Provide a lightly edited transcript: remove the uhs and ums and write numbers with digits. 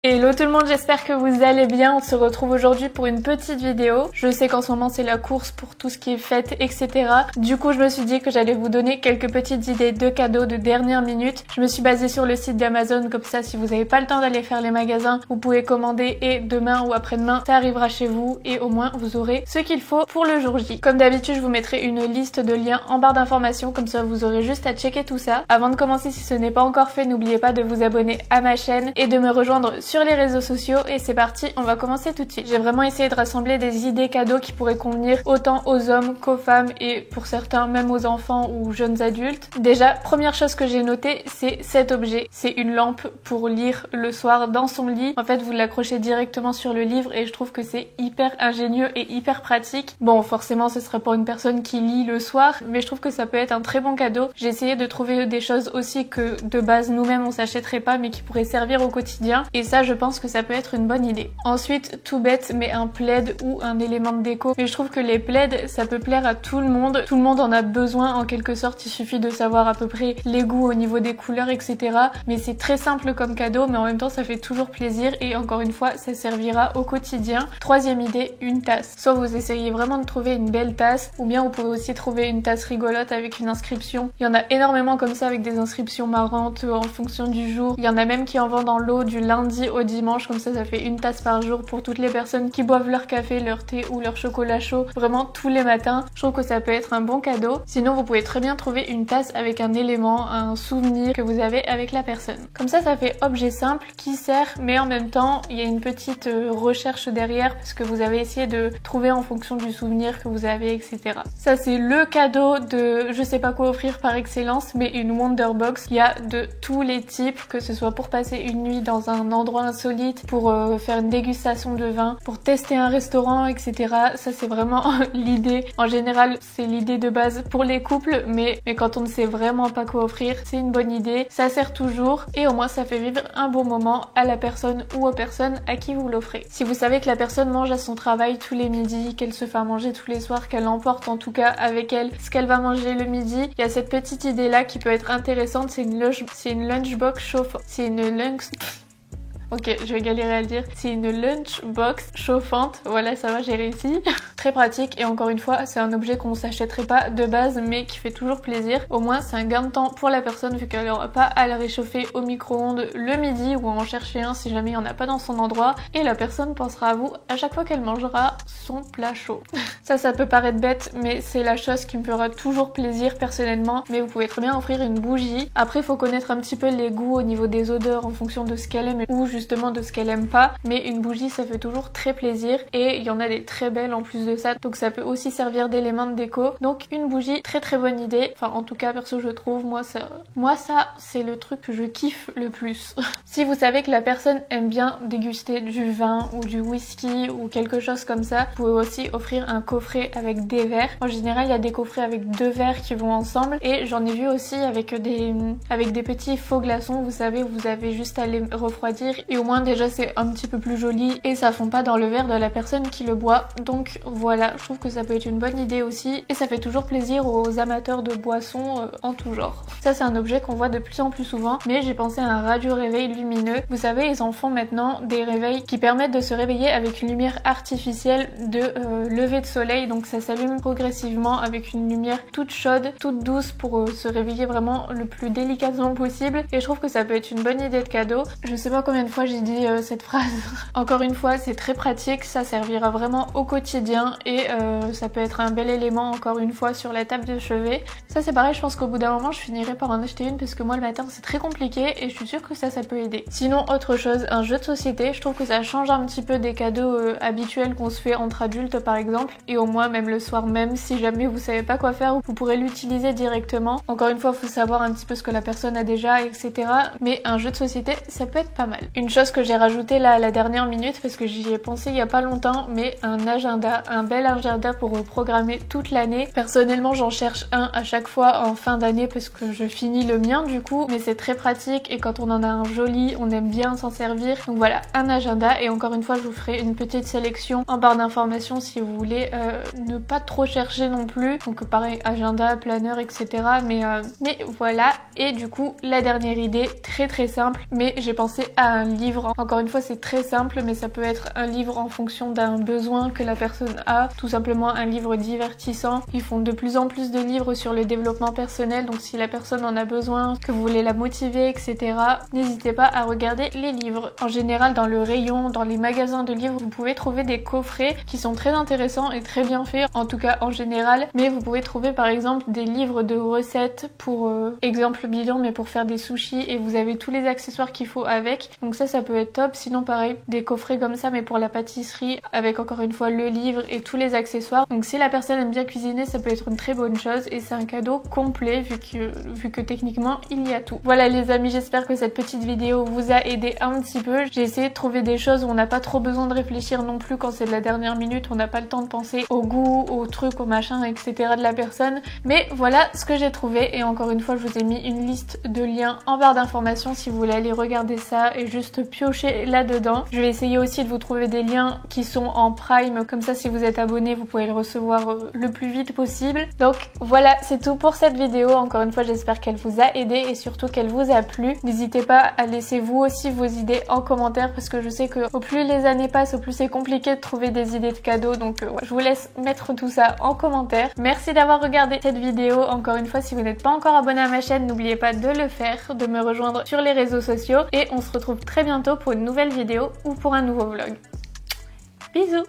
Hello tout le monde, j'espère que vous allez bien. On se retrouve aujourd'hui pour une petite vidéo. Je sais qu'en ce moment c'est la course pour tout ce qui est fête, etc. Du coup je me suis dit que j'allais vous donner quelques petites idées de cadeaux de dernière minute. Je me suis basée sur le site d'Amazon, comme ça si vous n'avez pas le temps d'aller faire les magasins, vous pouvez commander et demain ou après-demain ça arrivera chez vous et au moins vous aurez ce qu'il faut pour le jour J. Comme d'habitude je vous mettrai une liste de liens en barre d'informations, comme ça vous aurez juste à checker tout ça. Avant de commencer, si ce n'est pas encore fait, n'oubliez pas de vous abonner à ma chaîne et de me rejoindre sur les réseaux sociaux. Et c'est parti, on va commencer tout de suite. J'ai vraiment essayé de rassembler des idées cadeaux qui pourraient convenir autant aux hommes qu'aux femmes et pour certains même aux enfants ou jeunes adultes. Déjà, première chose que j'ai notée, c'est cet objet. C'est une lampe pour lire le soir dans son lit. En fait, vous l'accrochez directement sur le livre et je trouve que c'est hyper ingénieux et hyper pratique. Bon, forcément, ce serait pour une personne qui lit le soir, mais je trouve que ça peut être un très bon cadeau. J'ai essayé de trouver des choses aussi que de base nous-mêmes on s'achèterait pas mais qui pourraient servir au quotidien et ça je pense que ça peut être une bonne idée. Ensuite, tout bête, mais un plaid ou un élément de déco. Mais je trouve que les plaids ça peut plaire à tout le monde. Tout le monde en a besoin en quelque sorte, il suffit de savoir à peu près les goûts au niveau des couleurs, etc. Mais c'est très simple comme cadeau, mais en même temps ça fait toujours plaisir et encore une fois ça servira au quotidien. Troisième idée, une tasse. Soit vous essayez vraiment de trouver une belle tasse, ou bien vous pouvez aussi trouver une tasse rigolote avec une inscription. Il y en a énormément comme ça avec des inscriptions marrantes en fonction du jour. Il y en a même qui en vendent en lot du lundi au dimanche, comme ça fait une tasse par jour pour toutes les personnes qui boivent leur café, leur thé ou leur chocolat chaud vraiment tous les matins. Je trouve que ça peut être un bon cadeau. Sinon vous pouvez très bien trouver une tasse avec un élément, un souvenir que vous avez avec la personne. Comme ça fait objet simple qui sert, mais en même temps il y a une petite recherche derrière parce que vous avez essayé de trouver en fonction du souvenir que vous avez, etc. Ça c'est le cadeau de je sais pas quoi offrir par excellence, mais une Wonderbox. Il y a de tous les types, que ce soit pour passer une nuit dans un endroit insolite, pour faire une dégustation de vin, pour tester un restaurant, etc. Ça c'est vraiment l'idée. En général c'est l'idée de base pour les couples, mais quand on ne sait vraiment pas quoi offrir, c'est une bonne idée. Ça sert toujours et au moins ça fait vivre un bon moment à la personne ou aux personnes à qui vous l'offrez. Si vous savez que la personne mange à son travail tous les midis, qu'elle se fait à manger tous les soirs, qu'elle emporte en tout cas avec elle ce qu'elle va manger le midi, il y a cette petite idée là qui peut être intéressante. C'est une lunchbox chauffante. C'est une lunch... Ok, je vais galérer à le dire. C'est une lunchbox chauffante. Voilà, ça va, j'ai réussi. Très pratique et encore une fois, c'est un objet qu'on s'achèterait pas de base mais qui fait toujours plaisir. Au moins, c'est un gain de temps pour la personne vu qu'elle n'aura pas à le réchauffer au micro-ondes le midi ou à en chercher un si jamais il n'y en a pas dans son endroit. Et la personne pensera à vous à chaque fois qu'elle mangera son plat chaud. Ça peut paraître bête, mais c'est la chose qui me fera toujours plaisir personnellement. Mais vous pouvez très bien offrir une bougie. Après, il faut connaître un petit peu les goûts au niveau des odeurs en fonction de ce qu'elle aime ou justement de ce qu'elle aime pas, mais une bougie ça fait toujours très plaisir et il y en a des très belles en plus de ça, donc ça peut aussi servir d'élément de déco. Donc une bougie, très bonne idée. Enfin en tout cas perso je trouve, moi ça c'est le truc que je kiffe le plus. Si vous savez que la personne aime bien déguster du vin ou du whisky ou quelque chose comme ça, vous pouvez aussi offrir un coffret avec des verres. En général il y a des coffrets avec 2 verres qui vont ensemble et j'en ai vu aussi avec des petits faux glaçons, vous savez, vous avez juste à les refroidir et au moins déjà c'est un petit peu plus joli et ça fond pas dans le verre de la personne qui le boit. Donc voilà, je trouve que ça peut être une bonne idée aussi et ça fait toujours plaisir aux amateurs de boissons en tout genre. Ça c'est un objet qu'on voit de plus en plus souvent, mais j'ai pensé à un radio réveil lumineux. Vous savez, ils en font maintenant des réveils qui permettent de se réveiller avec une lumière artificielle de lever de soleil, donc ça s'allume progressivement avec une lumière toute chaude, toute douce pour se réveiller vraiment le plus délicatement possible et je trouve que ça peut être une bonne idée de cadeau. Je sais pas combien de fois j'ai dit cette phrase. Encore une fois, c'est très pratique, ça servira vraiment au quotidien et ça peut être un bel élément encore une fois sur la table de chevet. Ça c'est pareil, je pense qu'au bout d'un moment je finirai par en acheter une parce que moi le matin c'est très compliqué et je suis sûre que ça peut aider. Sinon autre chose, un jeu de société, je trouve que ça change un petit peu des cadeaux habituels qu'on se fait entre adultes par exemple, et au moins même le soir même si jamais vous savez pas quoi faire, vous pourrez l'utiliser directement. Encore une fois, faut savoir un petit peu ce que la personne a déjà, etc. Mais un jeu de société ça peut être pas mal. Une chose que j'ai rajoutée là à la dernière minute parce que j'y ai pensé il y a pas longtemps, mais un agenda, un bel agenda pour programmer toute l'année. Personnellement j'en cherche un à chaque fois en fin d'année parce que je finis le mien du coup, mais c'est très pratique et quand on en a un joli, on aime bien s'en servir. Donc voilà, un agenda et encore une fois je vous ferai une petite sélection en barre d'informations d'informations si vous voulez ne pas trop chercher non plus. Donc pareil, agenda, planeur, etc. Mais voilà. Et du coup, la dernière idée, très simple, mais j'ai pensé à un livre. Encore une fois, c'est très simple, mais ça peut être un livre en fonction d'un besoin que la personne a. Tout simplement un livre divertissant. Ils font de plus en plus de livres sur le développement personnel, donc si la personne en a besoin, que vous voulez la motiver, etc., n'hésitez pas à regarder les livres. En général, dans le rayon, dans les magasins de livres, vous pouvez trouver des coffrets qui sont très intéressants et très bien faits, en tout cas en général, mais vous pouvez trouver par exemple des livres de recettes pour exemple bidon, mais pour faire des sushis, et vous avez tous les accessoires qu'il faut avec, donc ça peut être top. Sinon pareil, des coffrets comme ça mais pour la pâtisserie, avec encore une fois le livre et tous les accessoires. Donc si la personne aime bien cuisiner, ça peut être une très bonne chose, et c'est un cadeau complet vu que techniquement il y a tout. Voilà les amis, j'espère que cette petite vidéo vous a aidé un petit peu. J'ai essayé de trouver des choses où on n'a pas trop besoin de réfléchir non plus quand c'est de la dernière minute, on n'a pas le temps de penser au goût, au truc, au machin, etc. de la personne. Mais voilà ce que j'ai trouvé, et encore une fois je vous ai mis une liste de liens en barre d'informations si vous voulez aller regarder ça et juste piocher là-dedans. Je vais essayer aussi de vous trouver des liens qui sont en Prime, comme ça si vous êtes abonné vous pouvez le recevoir le plus vite possible. Donc voilà, c'est tout pour cette vidéo. Encore une fois j'espère qu'elle vous a aidé et surtout qu'elle vous a plu. N'hésitez pas à laisser vous aussi vos idées en commentaire, parce que je sais que au plus les années passent, au plus c'est compliqué de trouver des idées de cadeaux, donc je vous laisse mettre tout ça en commentaire. Merci d'avoir regardé cette vidéo. Encore une fois, si vous n'êtes pas encore abonné à ma chaîne, n'oubliez pas de le faire, de me rejoindre sur les réseaux sociaux, et on se retrouve très bientôt pour une nouvelle vidéo ou pour un nouveau vlog. Bisous!